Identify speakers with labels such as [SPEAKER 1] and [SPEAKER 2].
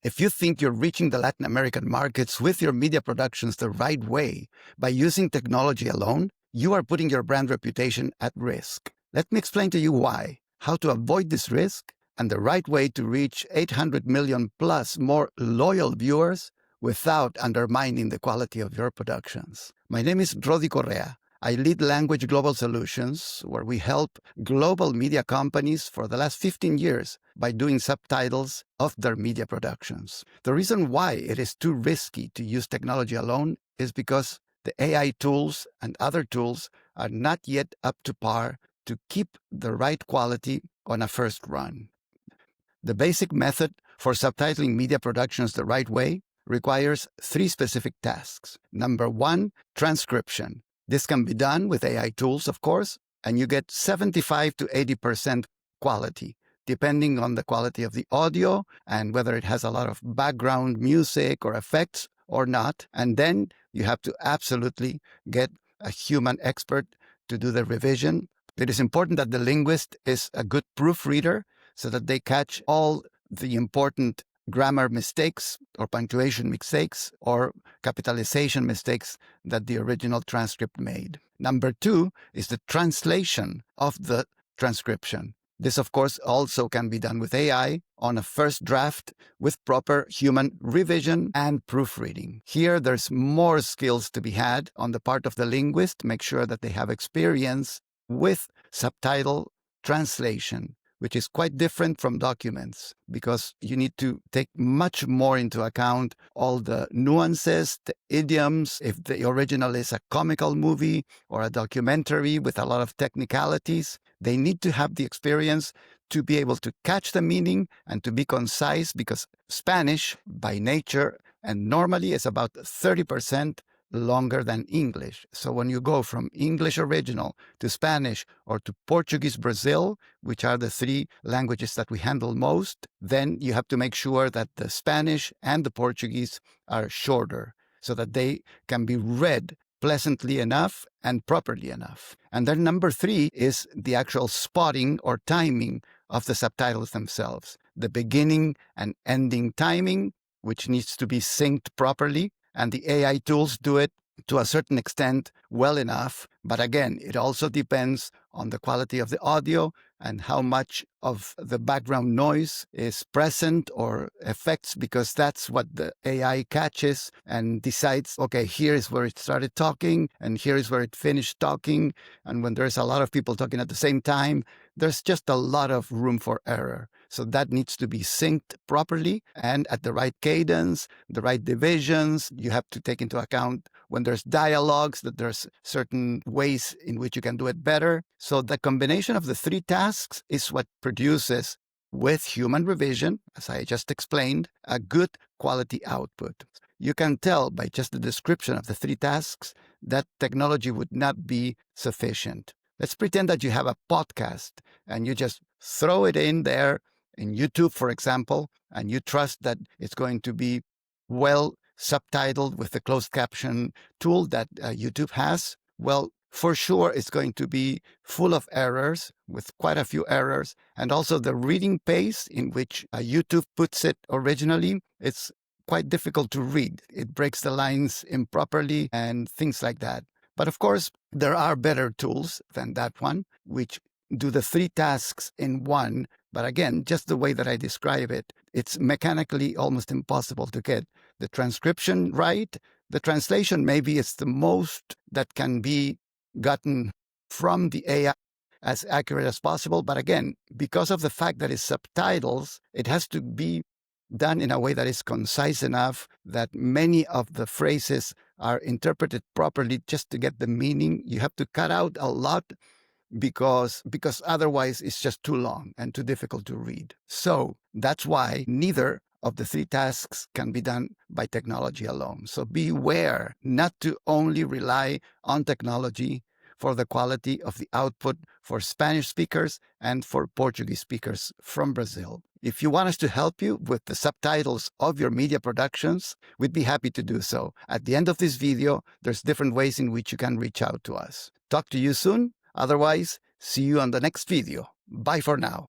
[SPEAKER 1] If you think you're reaching the Latin American markets with your media productions the right way by using technology alone, you are putting your brand reputation at risk. Let me explain to you why, how to avoid this risk, and the right way to reach 800 million plus more loyal viewers without undermining the quality of your productions. My name is Rody Correa. I lead Language Global Solutions, where we help global media companies for the last 15 years by doing subtitles of their media productions. The reason why it is too risky to use technology alone is because the AI tools and other tools are not yet up to par to keep the right quality on a first run. The basic method for subtitling media productions the right way requires 3 specific tasks. Number 1, transcription. This can be done with AI tools, of course, and you get 75 to 80% quality, depending on the quality of the audio and whether it has a lot of background music or effects or not. And then you have to absolutely get a human expert to do the revision. It is important that the linguist is a good proofreader so that they catch all the important grammar mistakes or punctuation mistakes or capitalization mistakes that the original transcript made. Number 2 is the translation of the transcription. This, of course, also can be done with AI on a first draft with proper human revision and proofreading. Here, there's more skills to be had on the part of the linguist. Make sure that they have experience with subtitle translation, which is quite different from documents because you need to take much more into account all the nuances, the idioms, if the original is a comical movie or a documentary with a lot of technicalities. They need to have the experience to be able to catch the meaning and to be concise because Spanish by nature and normally is about 30% longer than English. So when you go from English original to Spanish or to Portuguese Brazil, which are the 3 languages that we handle most, then you have to make sure that the Spanish and the Portuguese are shorter so that they can be read pleasantly enough and properly enough. And then number 3 is the actual spotting or timing of the subtitles themselves. The beginning and ending timing, which needs to be synced properly. And the AI tools do it to a certain extent well enough. But again, it also depends on the quality of the audio and how much of the background noise is present or effects, because that's what the AI catches and decides, okay, here is where it started talking and here is where it finished talking. And when there's a lot of people talking at the same time, there's just a lot of room for error. So that needs to be synced properly and at the right cadence, the right divisions. You have to take into account when there's dialogues that there's certain ways in which you can do it better. So the combination of the 3 tasks is what produces, with human revision, as I just explained, a good quality output. You can tell by just the description of the 3 tasks that technology would not be sufficient. Let's pretend that you have a podcast and you just throw it in there in YouTube, for example, and you trust that it's going to be well subtitled with the closed caption tool that YouTube has. Well, for sure, it's going to be full of errors, with quite a few errors. And also the reading pace in which YouTube puts it originally, it's quite difficult to read. It breaks the lines improperly and things like that. But of course, there are better tools than that one, which do the 3 tasks in one. But again, just the way that I describe it, it's mechanically almost impossible to get the transcription right. The translation maybe is the most that can be gotten from the AI as accurate as possible. But again, because of the fact that it's subtitles, it has to be done in a way that is concise enough that many of the phrases are interpreted properly just to get the meaning. You have to cut out a lot because otherwise it's just too long and too difficult to read. So that's why neither of the 3 tasks can be done by technology alone. So beware not to only rely on technology for the quality of the output for Spanish speakers and for Portuguese speakers from Brazil. If you want us to help you with the subtitles of your media productions, we'd be happy to do so. At the end of this video, there's different ways in which you can reach out to us. Talk to you soon. Otherwise, see you on the next video. Bye for now.